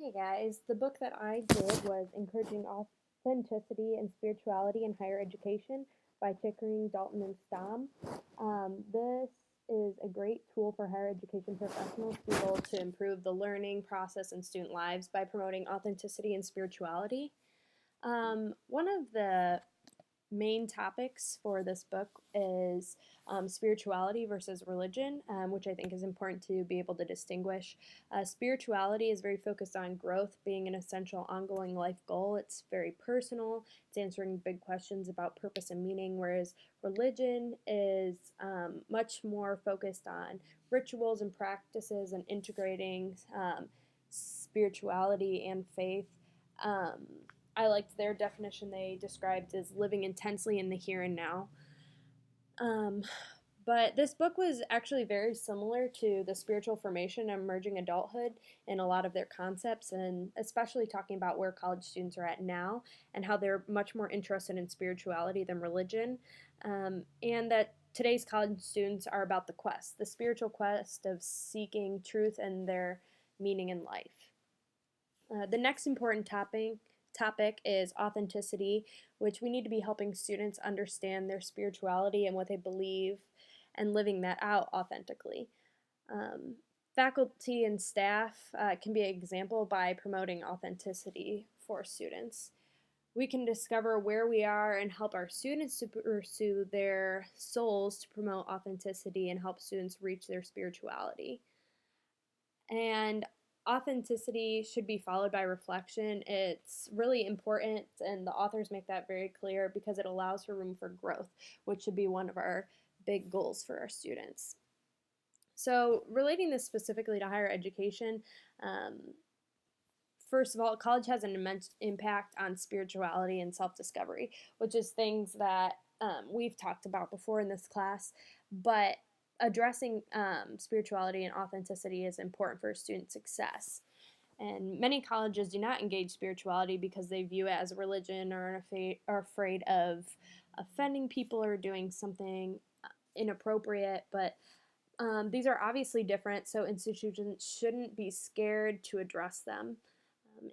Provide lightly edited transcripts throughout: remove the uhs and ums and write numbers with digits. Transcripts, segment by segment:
Hey guys, the book that I did was Encouraging Authenticity and Spirituality in Higher Education by Chickering, Dalton, and Stom. This is a great tool for higher education professionals to be able to improve the learning process and student lives by promoting authenticity and spirituality. One of the main topics for this book is spirituality versus religion, which I think is important to be able to distinguish. Spirituality is very focused on growth being an essential ongoing life goal. It's very personal, it's answering big questions about purpose and meaning, whereas religion is much more focused on rituals and practices and integrating spirituality and faith. Um, I liked their definition they described as living intensely in the here and now. Um, but this book was actually very similar to the spiritual formation and emerging adulthood in a lot of their concepts, and especially talking about where college students are at now and how they're much more interested in spirituality than religion, and that today's college students are about the spiritual quest of seeking truth and their meaning in life. The next important topic is authenticity, which we need to be helping students understand their spirituality and what they believe and living that out authentically. Um, Faculty and staff can be an example by promoting authenticity for students. We can discover where we are and help our students to pursue their souls to promote authenticity and help students reach their spirituality. And authenticity should be followed by reflection. It's really important, and the authors make that very clear because it allows for room for growth, which should be one of our big goals for our students. So, relating this specifically to higher education, first of all, college has an immense impact on spirituality and self discovery, which is things that we've talked about before in this class, but addressing spirituality and authenticity is important for student success. And many colleges do not engage spirituality because they view it as a religion or are afraid of offending people or doing something inappropriate. But these are obviously different, so institutions shouldn't be scared to address them.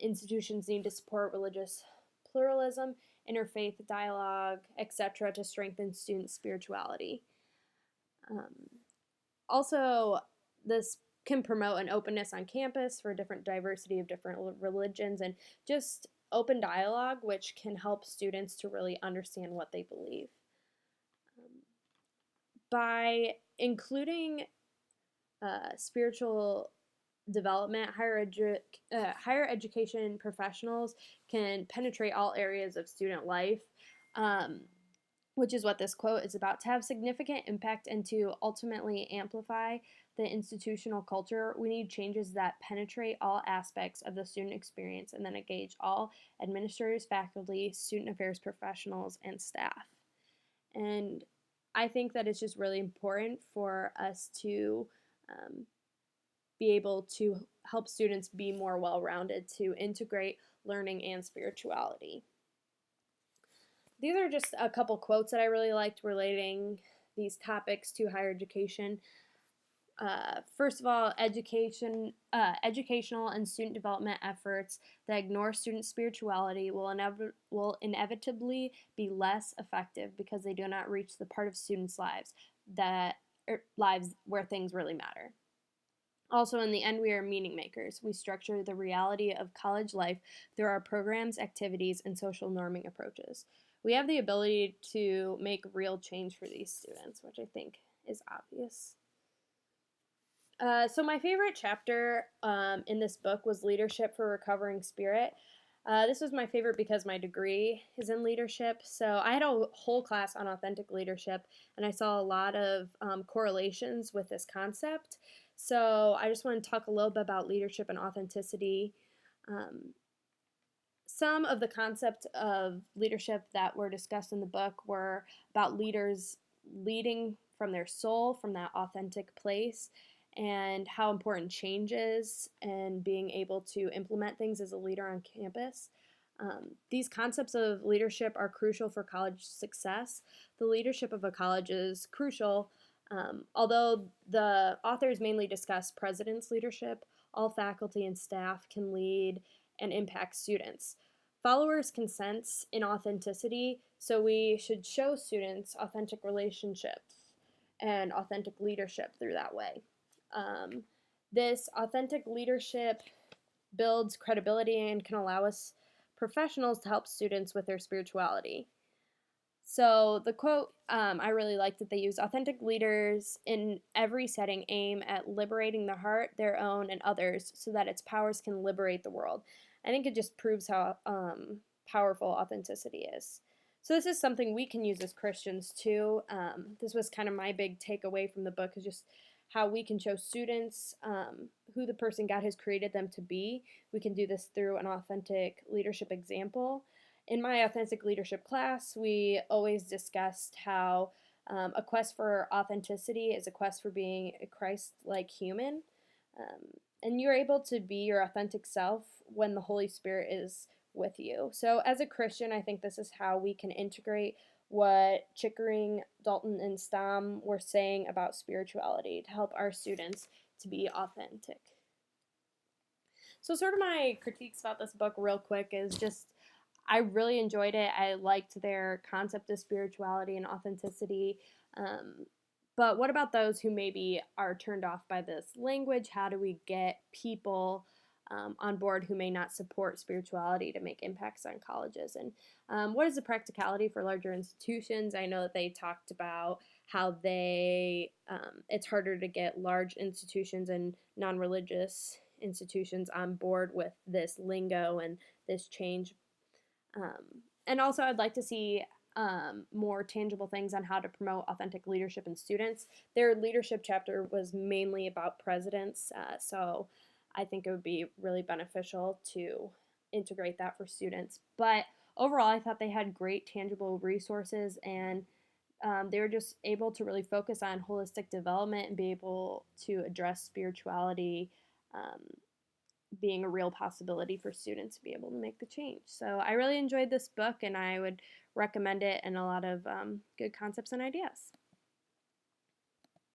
Institutions need to support religious pluralism, interfaith dialogue, etc., to strengthen student spirituality. Um, Also, this can promote an openness on campus for different diversity of different religions and just open dialogue, which can help students to really understand what they believe. By including spiritual development, higher education professionals can penetrate all areas of student life, um, which is what this quote is about. To have significant impact and to ultimately amplify the institutional culture, we need changes that penetrate all aspects of the student experience and then engage all administrators, faculty, student affairs professionals, and staff. And I think that it's just really important for us to be able to help students be more well-rounded to integrate learning and spirituality. These are just a couple quotes that I really liked relating these topics to higher education. First of all, educational and student development efforts that ignore student spirituality will inevitably be less effective because they do not reach the part of students' lives where things really matter. Also, in the end, we are meaning makers. We structure the reality of college life through our programs, activities, and social norming approaches. We have the ability to make real change for these students, which I think is obvious. So my favorite chapter in this book was Leadership for Recovering Spirit. This was my favorite because my degree is in leadership. So I had a whole class on authentic leadership, and I saw a lot of correlations with this concept. So I just want to talk a little bit about leadership and authenticity. Some of the concepts of leadership that were discussed in the book were about leaders leading from their soul, from that authentic place, and how important change is and being able to implement things as a leader on campus. These concepts of leadership are crucial for college success. The leadership of a college is crucial, although the authors mainly discuss president's leadership. all faculty and staff can lead and impact students. Followers can sense inauthenticity, so we should show students authentic relationships and authentic leadership through that way. This authentic leadership builds credibility and can allow us professionals to help students with their spirituality. So the quote I really like that they use: authentic leaders in every setting aim at liberating the heart, their own, and others, so that its powers can liberate the world. I think it just proves how powerful authenticity is. So this is something we can use as Christians too. This was kind of my big takeaway from the book, is just how we can show students who the person God has created them to be. We can do this through an authentic leadership example. In my authentic leadership class, we always discussed how a quest for authenticity is a quest for being a Christ-like human. And you're able to be your authentic self when the Holy Spirit is with you. So as a Christian, I think this is how we can integrate what Chickering, Dalton, and Stam were saying about spirituality to help our students to be authentic. So sort of my critiques about this book real quick is just I really enjoyed it. I liked their concept of spirituality and authenticity. But what about those who maybe are turned off by this language? How do we get people on board who may not support spirituality to make impacts on colleges? And what is the practicality for larger institutions? I know that they talked about how it's harder to get large institutions and non-religious institutions on board with this lingo and this change. And also, I'd like to see more tangible things on how to promote authentic leadership in students. Their leadership chapter was mainly about presidents, so I think it would be really beneficial to integrate that for students. But overall, I thought they had great tangible resources, and they were just able to really focus on holistic development and be able to address spirituality being a real possibility for students to be able to make the change. So I really enjoyed this book, and I would recommend it, and a lot of good concepts and ideas.